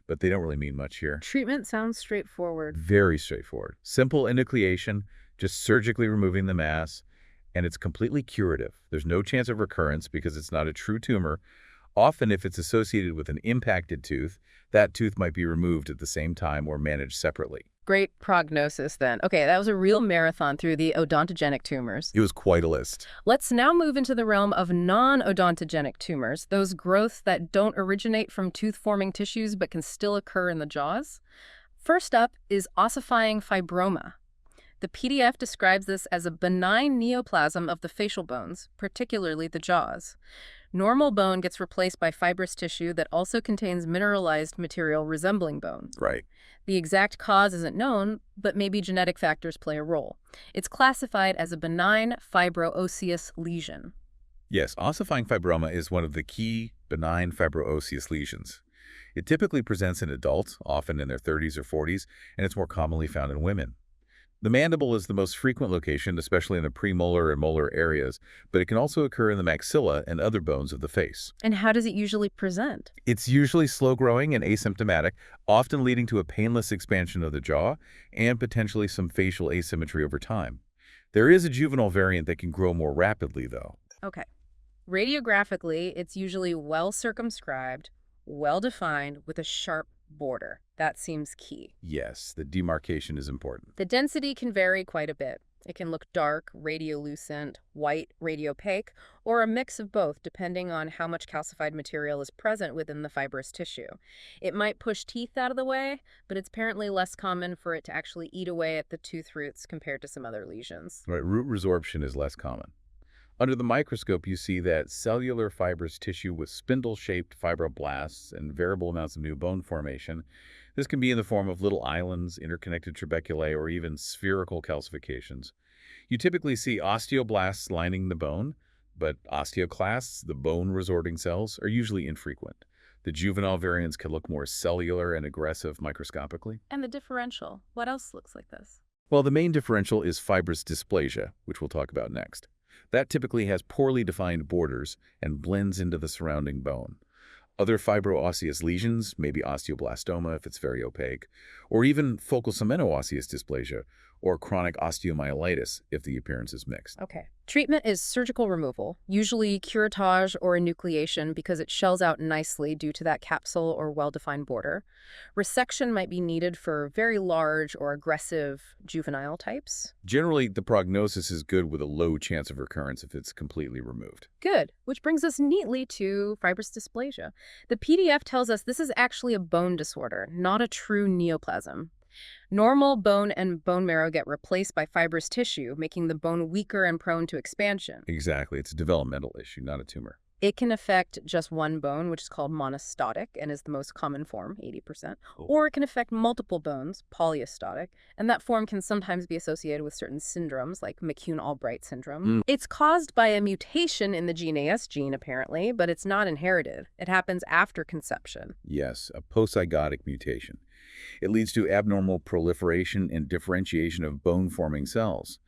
but they don't really mean much here.
Treatment sounds straightforward.
Very straightforward. Simple enucleation, just surgically removing the mass, and it's completely curative. There's no chance of recurrence because it's not a true tumor. Often, if it's associated with an impacted tooth, that tooth might be removed at the same time or managed separately.
Great prognosis then. Okay, that was a real marathon through the odontogenic tumors.
It was quite a list.
Let's now move into the realm of non-odontogenic tumors, those growths that don't originate from tooth-forming tissues but can still occur in the jaws. First up is ossifying fibroma. The PDF describes this as a benign neoplasm of the facial bones, particularly the jaws. Normal bone gets replaced by fibrous tissue that also contains mineralized material resembling bone.
Right.
The exact cause isn't known, but maybe genetic factors play a role. It's classified as a benign fibro-osseous lesion.
Yes, ossifying fibroma is one of the key benign fibro-osseous lesions. It typically presents in adults, often in their 30s or 40s, and it's more commonly found in women. The mandible is the most frequent location, especially in the premolar and molar areas, but it can also occur in the maxilla and other bones of the face.
And how does it usually present?
It's usually slow-growing and asymptomatic, often leading to a painless expansion of the jaw and potentially some facial asymmetry over time. There is a juvenile variant that can grow more rapidly, though.
Okay. Radiographically, it's usually well circumscribed, well defined, with a sharp border. That seems key.
Yes, the demarcation is important.
The density can vary quite a bit. It can look dark, radiolucent, white, radiopaque, or a mix of both depending on how much calcified material is present within the fibrous tissue. It might push teeth out of the way, but it's apparently less common for it to actually eat away at the tooth roots compared to some other lesions.
Right, root resorption is less common. Under the microscope, you see that cellular fibrous tissue with spindle-shaped fibroblasts and variable amounts of new bone formation. This can be in the form of little islands, interconnected trabeculae, or even spherical calcifications. You typically see osteoblasts lining the bone, but osteoclasts, the bone-resorting cells, are usually infrequent. The juvenile variants can look more cellular and aggressive microscopically.
And the differential, what else looks like this?
Well, the main differential is fibrous dysplasia, which we'll talk about next. That typically has poorly defined borders and blends into the surrounding bone. Other fibro-osseous lesions, maybe osteoblastoma if it's very opaque, or even focal cemento-osseous dysplasia, or chronic osteomyelitis if the appearance is mixed.
Okay. Treatment is surgical removal, usually curettage or enucleation because it shells out nicely due to that capsule or well-defined border. Resection might be needed for very large or aggressive juvenile types.
Generally, the prognosis is good with a low chance of recurrence if it's completely removed.
Good, which brings us neatly to fibrous dysplasia. The PDF tells us this is actually a bone disorder, not a true neoplasm. Normal bone and bone marrow get replaced by fibrous tissue, making the bone weaker and prone to expansion.
Exactly. It's a developmental issue, not a tumor.
It can affect just one bone, which is called monostotic and is the most common form, 80%.
Cool.
Or it can affect multiple bones, polyostotic, and that form can sometimes be associated with certain syndromes like McCune-Albright syndrome. It's caused by a mutation in the gene AS gene, apparently, but it's not inherited. It happens after conception.
Yes, a post-zygotic mutation. It leads to abnormal proliferation and differentiation of bone-forming cells.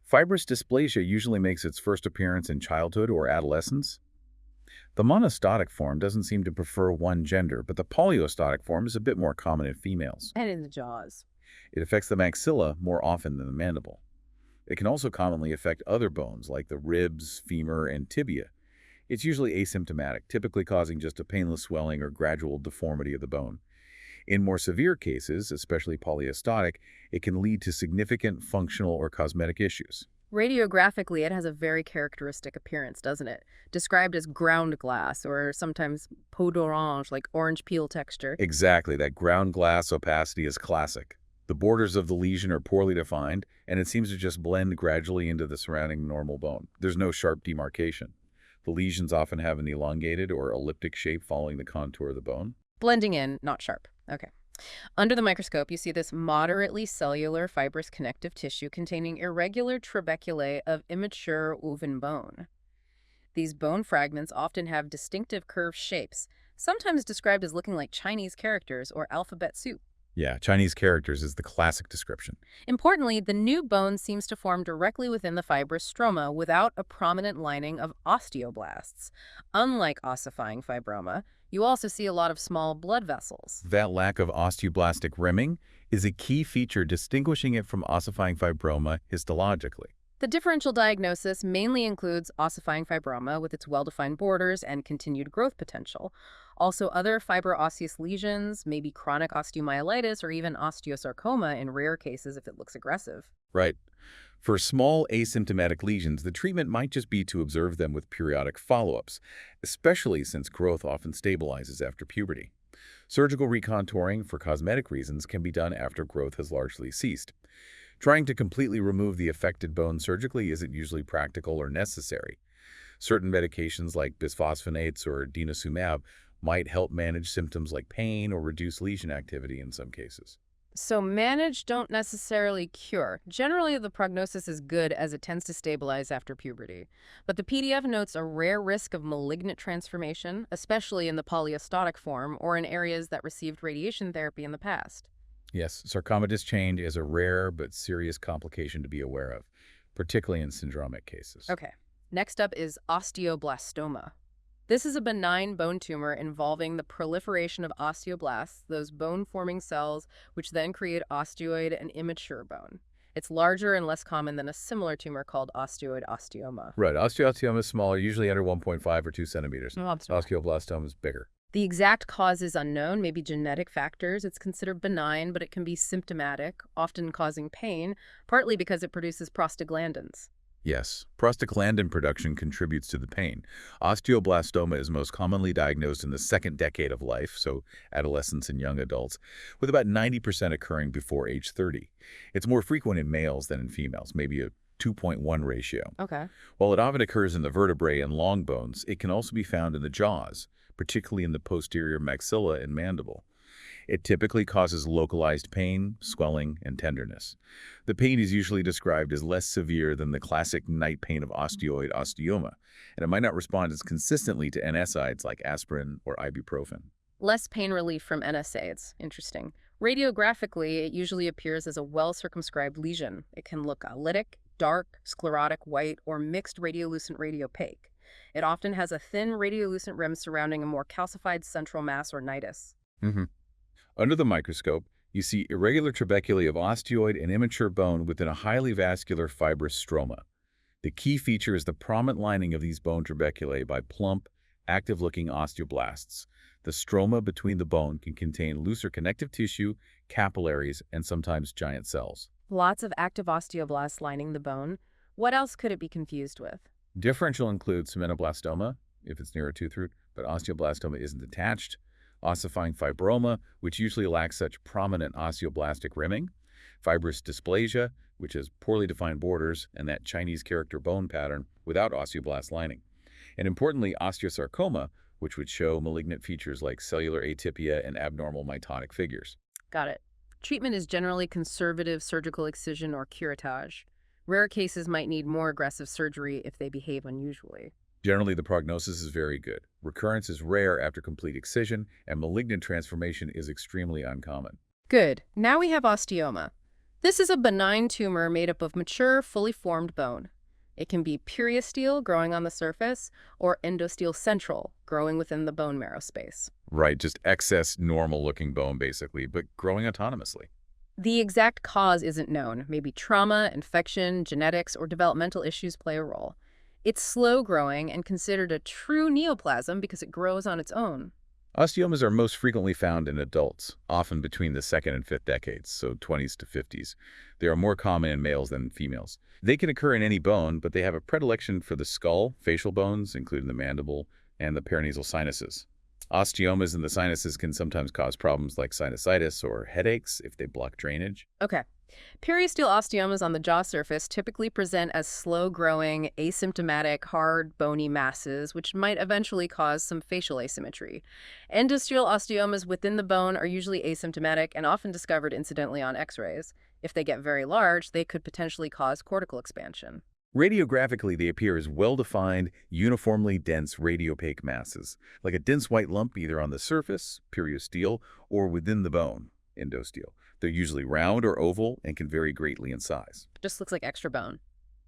Fibrous dysplasia usually makes its first appearance in childhood or adolescence. The monostotic form doesn't seem to prefer one gender, but the polyostotic form is a bit more common in females.
And in the jaws.
It affects the maxilla more often than the mandible. It can also commonly affect other bones like the ribs, femur, and tibia. It's usually asymptomatic, typically causing just a painless swelling or gradual deformity of the bone. In more severe cases, especially polyostotic, it can lead to significant functional or cosmetic issues.
Radiographically, it has a very characteristic appearance, doesn't it? Described as ground glass or sometimes peau d'orange, like orange peel texture.
Exactly, that ground glass opacity is classic. The borders of the lesion are poorly defined, and it seems to just blend gradually into the surrounding normal bone. There's no sharp demarcation. The lesions often have an elongated or elliptic shape following the contour of the bone.
Blending in, not sharp. Okay. Under the microscope, you see this moderately cellular fibrous connective tissue containing irregular trabeculae of immature woven bone. These bone fragments often have distinctive curved shapes, sometimes described as looking like Chinese characters or alphabet soup.
Yeah, Chinese characters is the classic description.
Importantly, the new bone seems to form directly within the fibrous stroma without a prominent lining of osteoblasts. Unlike ossifying fibroma, you also see a lot of small blood vessels.
That lack of osteoblastic rimming is a key feature distinguishing it from ossifying fibroma histologically.
The differential diagnosis mainly includes ossifying fibroma with its well-defined borders and continued growth potential. Also, other fibroosseous lesions, maybe chronic osteomyelitis or even osteosarcoma in rare cases if it looks aggressive.
Right. For small asymptomatic lesions, the treatment might just be to observe them with periodic follow-ups, especially since growth often stabilizes after puberty. Surgical recontouring for cosmetic reasons can be done after growth has largely ceased. Trying to completely remove the affected bone surgically isn't usually practical or necessary. Certain medications like bisphosphonates or denosumab might help manage symptoms like pain or reduce lesion activity in some cases.
So manage don't necessarily cure. Generally, the prognosis is good as it tends to stabilize after puberty. But the PDF notes a rare risk of malignant transformation, especially in the polyostotic form or in areas that received radiation therapy in the past.
Yes, sarcomatous change is a rare but serious complication to be aware of, particularly in syndromic cases.
Okay. Next up is osteoblastoma. This is a benign bone tumor involving the proliferation of osteoblasts, those bone-forming cells which then create osteoid and immature bone. It's larger and less common than a similar tumor called osteoid osteoma.
Right, osteoblastoma is smaller, usually under 1.5 or 2 centimeters.
No osteoma.
Osteoblastoma is bigger.
The exact cause is unknown, maybe genetic factors. It's considered benign, but it can be symptomatic, often causing pain, partly because it produces prostaglandins.
Yes, prostaglandin production contributes to the pain. Osteoblastoma is most commonly diagnosed in the second decade of life, so adolescents and young adults, with about 90% occurring before age 30. It's more frequent in males than in females, maybe a 2.1 ratio.
Okay.
While it often occurs in the vertebrae and long bones, it can also be found in the jaws, particularly in the posterior maxilla and mandible. It typically causes localized pain, swelling, and tenderness. The pain is usually described as less severe than the classic night pain of osteoid osteoma, and it might not respond as consistently to NSAIDs like aspirin or ibuprofen.
Less pain relief from NSAIDs. Interesting. Radiographically, it usually appears as a well-circumscribed lesion. It can look lytic, dark, sclerotic, white, or mixed radiolucent radiopaque. It often has a thin radiolucent rim surrounding a more calcified central mass or nidus.
Mhm. Under the microscope, you see irregular trabeculae of osteoid and immature bone within a highly vascular fibrous stroma. The key feature is the prominent lining of these bone trabeculae by plump, active-looking osteoblasts. The stroma between the bone can contain looser connective tissue, capillaries, and sometimes giant cells.
Lots of active osteoblasts lining the bone. What else could it be confused with?
Differential includes semenoblastoma, if it's near a tooth root, but osteoblastoma isn't attached. Ossifying fibroma, which usually lacks such prominent osteoblastic rimming. Fibrous dysplasia, which has poorly defined borders and that Chinese character bone pattern without osteoblast lining. And importantly, osteosarcoma, which would show malignant features like cellular atypia and abnormal mitotic figures.
Got it. Treatment is generally conservative surgical excision or curettage. Rare cases might need more aggressive surgery if they behave unusually.
Generally, the prognosis is very good. Recurrence is rare after complete excision, and malignant transformation is extremely uncommon.
Good. Now we have osteoma. This is a benign tumor made up of mature, fully formed bone. It can be periosteel, growing on the surface, or endosteel central, growing within the bone marrow space.
Right, just excess normal-looking bone, basically, but growing autonomously.
The exact cause isn't known. Maybe trauma, infection, genetics, or developmental issues play a role. It's slow-growing and considered a true neoplasm because it grows on its own.
Osteomas are most frequently found in adults, often between the second and fifth decades, so 20s to 50s. They are more common in males than in females. They can occur in any bone, but they have a predilection for the skull, facial bones, including the mandible, and the paranasal sinuses. Osteomas in the sinuses can sometimes cause problems like sinusitis or headaches if they block drainage.
Okay. Periosteel osteomas on the jaw surface typically present as slow-growing, asymptomatic, hard, bony masses, which might eventually cause some facial asymmetry. Endosteel osteomas within the bone are usually asymptomatic and often discovered incidentally on X-rays. If they get very large, they could potentially cause cortical expansion.
Radiographically, they appear as well-defined, uniformly dense radiopaque masses, like a dense white lump either on the surface, periosteel, or within the bone, endosteel. They're usually round or oval and can vary greatly in size.
Just looks like extra bone.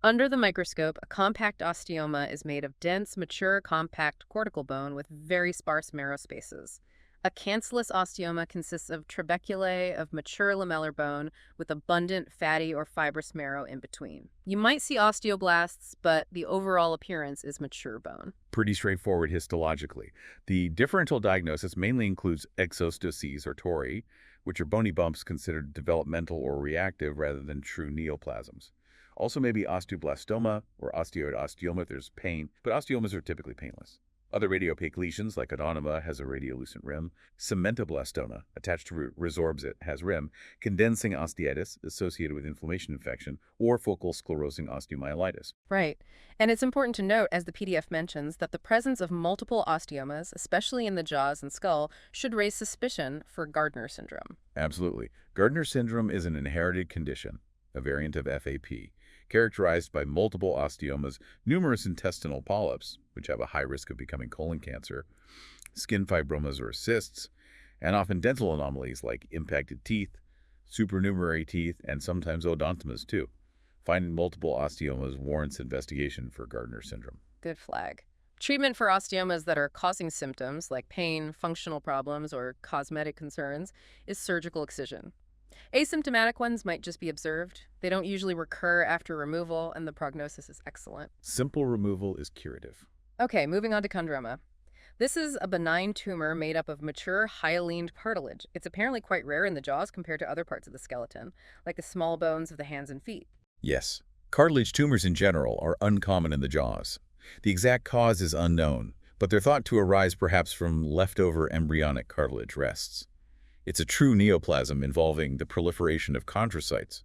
Under the microscope, a compact osteoma is made of dense, mature, compact cortical bone with very sparse marrow spaces. A cancellous osteoma consists of trabeculae of mature lamellar bone with abundant fatty or fibrous marrow in between. You might see osteoblasts, but the overall appearance is mature bone.
Pretty straightforward histologically. The differential diagnosis mainly includes exostocies or tori, which are bony bumps considered developmental or reactive rather than true neoplasms. Also maybe osteoblastoma or osteoid osteoma if there's pain, but osteomas are typically painless. Other radiopaque lesions, like adenoma, has a radiolucent rim. Cementoblastoma, attached to resorbs it, has rim. Condensing osteitis, associated with inflammation infection, or focal sclerosing osteomyelitis.
Right. And it's important to note, as the PDF mentions, that the presence of multiple osteomas, especially in the jaws and skull, should raise suspicion for Gardner syndrome.
Absolutely. Gardner syndrome is an inherited condition, a variant of FAP, characterized by multiple osteomas, numerous intestinal polyps, which have a high risk of becoming colon cancer, skin fibromas or cysts, and often dental anomalies like impacted teeth, supernumerary teeth, and sometimes odontomas too. Finding multiple osteomas warrants investigation for Gardner syndrome.
Good flag. Treatment for osteomas that are causing symptoms like pain, functional problems, or cosmetic concerns is surgical excision. Asymptomatic ones might just be observed. They don't usually recur after removal, and the prognosis is excellent.
Simple removal is curative.
Okay, moving on to chondroma. This is a benign tumor made up of mature hyalined cartilage. It's apparently quite rare in the jaws compared to other parts of the skeleton, like the small bones of the hands and feet.
Yes, cartilage tumors in general are uncommon in the jaws. The exact cause is unknown, but they're thought to arise perhaps from leftover embryonic cartilage rests. It's a true neoplasm involving the proliferation of chondrocytes,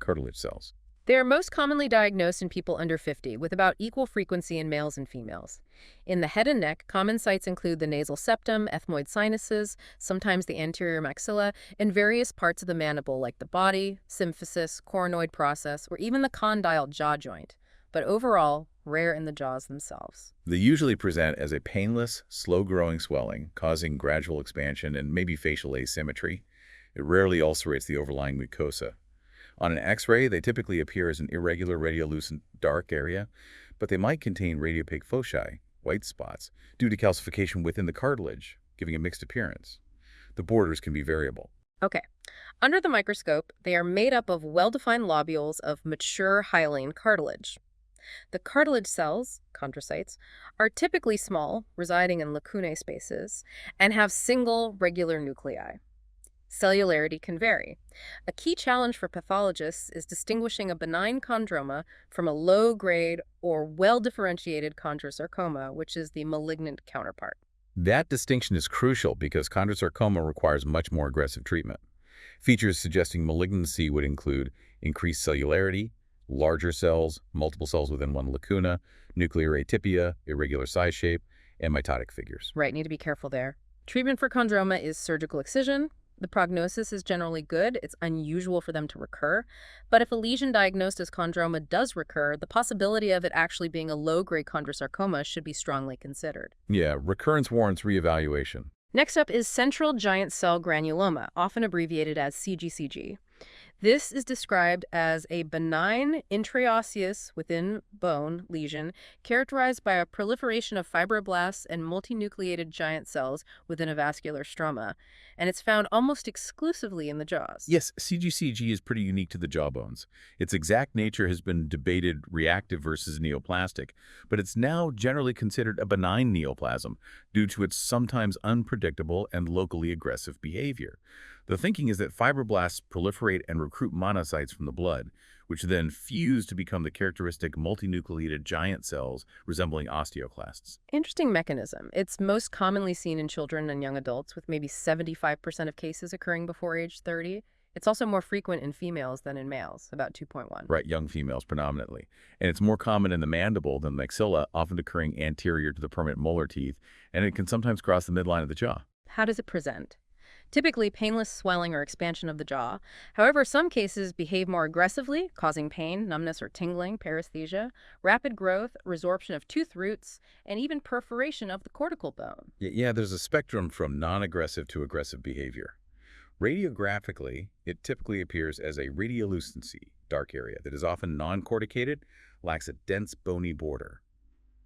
cartilage cells.
They are most commonly diagnosed in people under 50, with about equal frequency in males and females. In the head and neck, common sites include the nasal septum, ethmoid sinuses, sometimes the anterior maxilla, and various parts of the mandible like the body, symphysis, coronoid process, or even the condyle jaw joint, but overall, rare in the jaws themselves.
They usually present as a painless, slow-growing swelling, causing gradual expansion and maybe facial asymmetry. It rarely ulcerates the overlying mucosa. On an X-ray, they typically appear as an irregular radiolucent dark area, but they might contain radiopaque foci, white spots, due to calcification within the cartilage, giving a mixed appearance. The borders can be variable.
Okay. Under the microscope, they are made up of well-defined lobules of mature hyaline cartilage. The cartilage cells, chondrocytes, are typically small, residing in lacunae spaces, and have single, regular nuclei. Cellularity can vary. A key challenge for pathologists is distinguishing a benign chondroma from a low-grade or well-differentiated chondrosarcoma, which is the malignant counterpart.
That distinction is crucial because chondrosarcoma requires much more aggressive treatment. Features suggesting malignancy would include increased cellularity, larger cells, multiple cells within one lacuna, nuclear atypia, irregular size shape, and mitotic figures.
Right, need to be careful there. Treatment for chondroma is surgical excision. The prognosis is generally good. It's unusual for them to recur. But if a lesion diagnosed as chondroma does recur, the possibility of it actually being a low-grade chondrosarcoma should be strongly considered.
Yeah, recurrence warrants reevaluation.
Next up is central giant cell granuloma, often abbreviated as CGCG. This is described as a benign intraosseous within bone lesion characterized by a proliferation of fibroblasts and multinucleated giant cells within a vascular stroma, and it's found almost exclusively in the jaws.
Yes, CGCG is pretty unique to the jawbones. Its exact nature has been debated, reactive versus neoplastic, but it's now generally considered a benign neoplasm due to its sometimes unpredictable and locally aggressive behavior. The thinking is that fibroblasts proliferate and recruit monocytes from the blood, which then fuse to become the characteristic multinucleated giant cells resembling osteoclasts.
Interesting mechanism. It's most commonly seen in children and young adults, with maybe 75% of cases occurring before age 30. It's also more frequent in females than in males, about 2.1.
Right, young females predominantly. And it's more common in the mandible than the maxilla, often occurring anterior to the permanent molar teeth, and it can sometimes cross the midline of the jaw.
How does it present? Typically painless swelling or expansion of the jaw. However, some cases behave more aggressively, causing pain, numbness or tingling, paresthesia, rapid growth, resorption of tooth roots, and even perforation of the cortical bone.
Yeah, there's a spectrum from non-aggressive to aggressive behavior. Radiographically, it typically appears as a radiolucency, dark area, that is often non-corticated, lacks a dense bony border.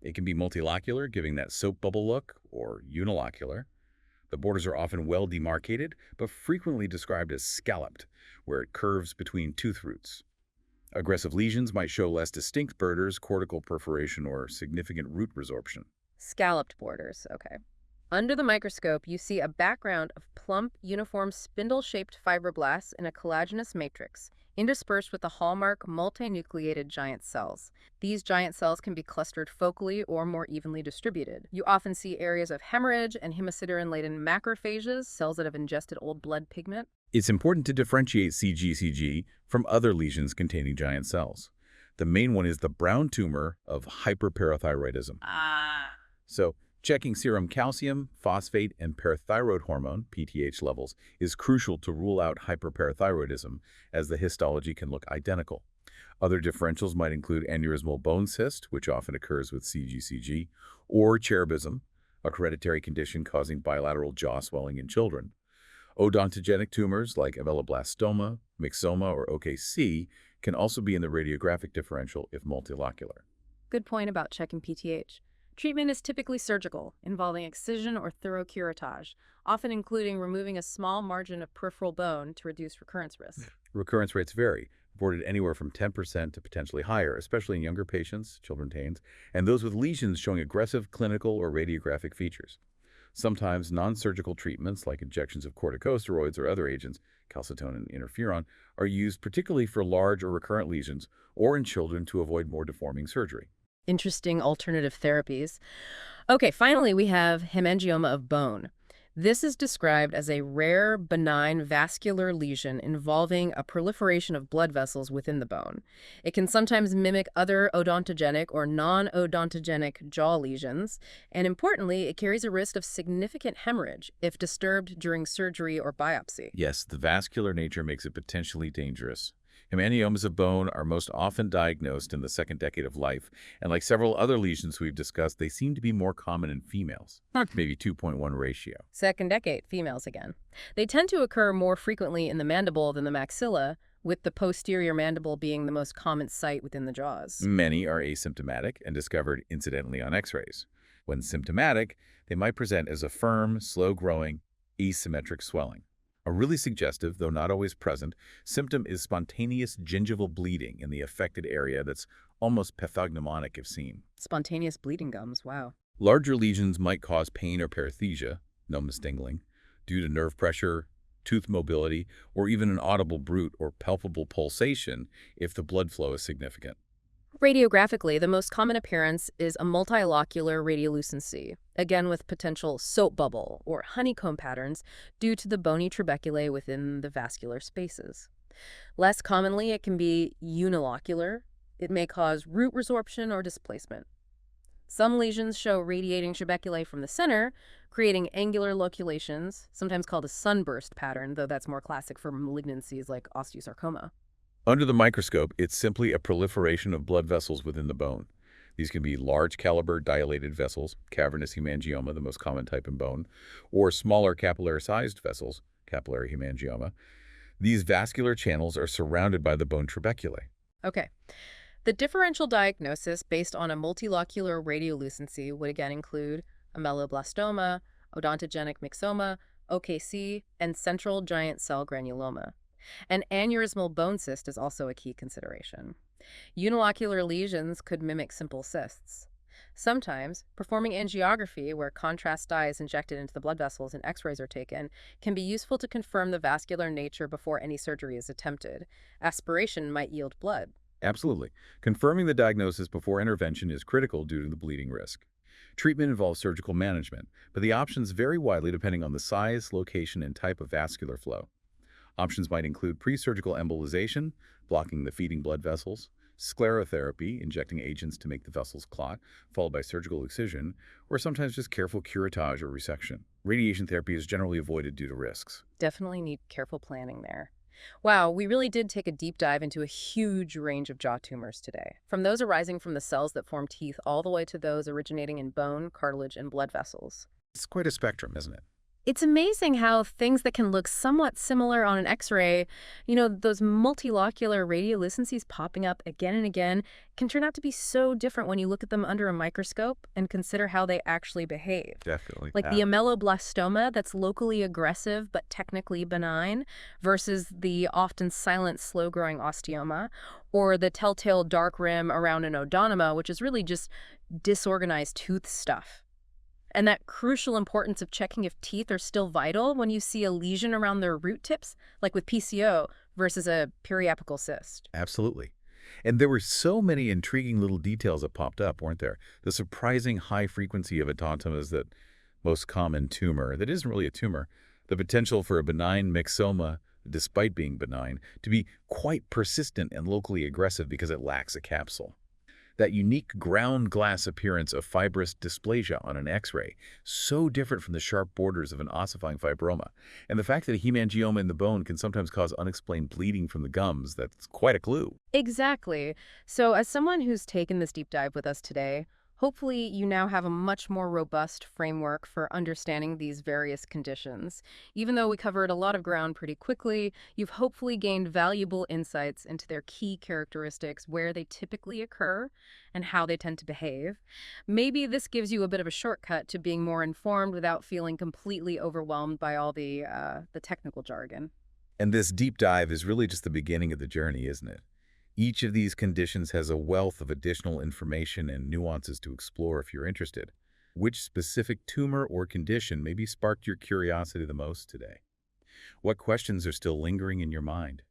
It can be multilocular, giving that soap bubble look, or unilocular. The borders are often well demarcated, but frequently described as scalloped, where it curves between tooth roots. Aggressive lesions might show less distinct borders, cortical perforation, or significant root resorption.
Scalloped borders, okay. Under the microscope, you see a background of plump, uniform, spindle-shaped fibroblasts in a collagenous matrix, interspersed with the hallmark multinucleated giant cells. These giant cells can be clustered focally or more evenly distributed. You often see areas of hemorrhage and hemosiderin-laden macrophages, cells that have ingested old blood pigment.
It's important to differentiate CGCG from other lesions containing giant cells. The main one is the brown tumor of hyperparathyroidism. So, checking serum calcium, phosphate, and parathyroid hormone, PTH levels, is crucial to rule out hyperparathyroidism, as the histology can look identical. Other differentials might include aneurysmal bone cyst, which often occurs with CGCG, or cherubism, a hereditary condition causing bilateral jaw swelling in children. Odontogenic tumors like ameloblastoma, myxoma, or OKC can also be in the radiographic differential if multilocular.
Good point about checking PTH. Treatment is typically surgical, involving excision or thorough curettage, often including removing a small margin of peripheral bone to reduce recurrence risk.
Recurrence rates vary, reported anywhere from 10% to potentially higher, especially in younger patients, children, teens, and those with lesions showing aggressive clinical or radiographic features. Sometimes non-surgical treatments like injections of corticosteroids or other agents, calcitonin and interferon, are used particularly for large or recurrent lesions or in children to avoid more deforming surgery.
Interesting alternative therapies. Okay, finally, we have hemangioma of bone. This is described as a rare, benign vascular lesion involving a proliferation of blood vessels within the bone. It can sometimes mimic other odontogenic or non-odontogenic jaw lesions, and importantly, it carries a risk of significant hemorrhage if disturbed during surgery or biopsy.
Yes, the vascular nature makes it potentially dangerous. Hemangiomas of bone are most often diagnosed in the second decade of life, and like several other lesions we've discussed, they seem to be more common in females, maybe 2.1 ratio.
Second decade, females again. They tend to occur more frequently in the mandible than the maxilla, with the posterior mandible being the most common site within the jaws.
Many are asymptomatic and discovered incidentally on x-rays. When symptomatic, they might present as a firm, slow-growing, asymmetric swelling. A really suggestive, though not always present, symptom is spontaneous gingival bleeding in the affected area that's almost pathognomonic if seen.
Spontaneous bleeding gums, wow.
Larger lesions might cause pain or paresthesia, numbness tingling, due to nerve pressure, tooth mobility, or even an audible bruit or palpable pulsation if the blood flow is significant.
Radiographically, the most common appearance is a multilocular radiolucency, again with potential soap bubble or honeycomb patterns due to the bony trabeculae within the vascular spaces. Less commonly, it can be unilocular. It may cause root resorption or displacement. Some lesions show radiating trabeculae from the center, creating angular loculations, sometimes called a sunburst pattern, though that's more classic for malignancies like osteosarcoma.
Under the microscope, it's simply a proliferation of blood vessels within the bone. These can be large caliber dilated vessels, cavernous hemangioma, the most common type in bone, or smaller capillary-sized vessels, capillary hemangioma. These vascular channels are surrounded by the bone trabeculae.
Okay. The differential diagnosis based on a multilocular radiolucency would again include ameloblastoma, odontogenic myxoma, OKC, and central giant cell granuloma. An aneurysmal bone cyst is also a key consideration. Unilocular lesions could mimic simple cysts. Sometimes, performing angiography, where contrast dye is injected into the blood vessels and x-rays are taken, can be useful to confirm the vascular nature before any surgery is attempted. Aspiration might yield blood.
Absolutely. Confirming the diagnosis before intervention is critical due to the bleeding risk. Treatment involves surgical management, but the options vary widely depending on the size, location, and type of vascular flow. Options might include pre-surgical embolization, blocking the feeding blood vessels, sclerotherapy, injecting agents to make the vessels clot, followed by surgical excision, or sometimes just careful curettage or resection. Radiation therapy is generally avoided due to risks.
Definitely need careful planning there. Wow, we really did take a deep dive into a huge range of jaw tumors today, from those arising from the cells that form teeth all the way to those originating in bone, cartilage, and blood vessels.
It's quite a spectrum, isn't it?
It's amazing how things that can look somewhat similar on an X-ray, those multilocular radiolucencies popping up again and again, can turn out to be so different when you look at them under a microscope and consider how they actually behave.
Definitely.
Like the
Yeah.
ameloblastoma that's locally aggressive but technically benign versus the often silent, slow-growing osteoma, or the telltale dark rim around an odontoma, which is really just disorganized tooth stuff. And that crucial importance of checking if teeth are still vital when you see a lesion around their root tips, like with PCO, versus a periapical cyst.
Absolutely. And there were so many intriguing little details that popped up, weren't there? The surprising high frequency of odontomas, that most common tumor that isn't really a tumor, the potential for a benign myxoma, despite being benign, to be quite persistent and locally aggressive because it lacks a capsule. That unique ground glass appearance of fibrous dysplasia on an X-ray, so different from the sharp borders of an ossifying fibroma. And the fact that a hemangioma in the bone can sometimes cause unexplained bleeding from the gums, that's quite a clue.
Exactly. So, as someone who's taken this deep dive with us today, hopefully you now have a much more robust framework for understanding these various conditions. Even though we covered a lot of ground pretty quickly, you've hopefully gained valuable insights into their key characteristics, where they typically occur, and how they tend to behave. Maybe this gives you a bit of a shortcut to being more informed without feeling completely overwhelmed by all the technical jargon.
And this deep dive is really just the beginning of the journey, isn't it? Each of these conditions has a wealth of additional information and nuances to explore if you're interested. Which specific tumor or condition maybe sparked your curiosity the most today? What questions are still lingering in your mind?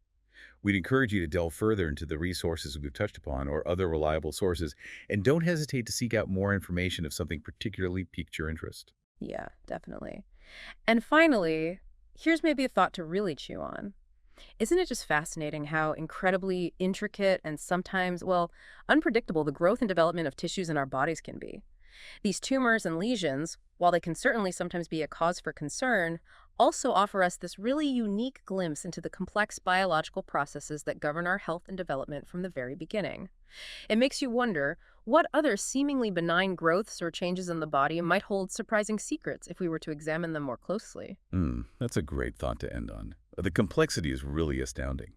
We'd encourage you to delve further into the resources we've touched upon or other reliable sources, and don't hesitate to seek out more information if something particularly piqued your interest.
Yeah, definitely. And finally, here's maybe a thought to really chew on. Isn't it just fascinating how incredibly intricate and sometimes, well, unpredictable the growth and development of tissues in our bodies can be? These tumors and lesions, while they can certainly sometimes be a cause for concern, also offer us this really unique glimpse into the complex biological processes that govern our health and development from the very beginning. It makes you wonder what other seemingly benign growths or changes in the body might hold surprising secrets if we were to examine them more closely.
That's a great thought to end on. The complexity is really astounding.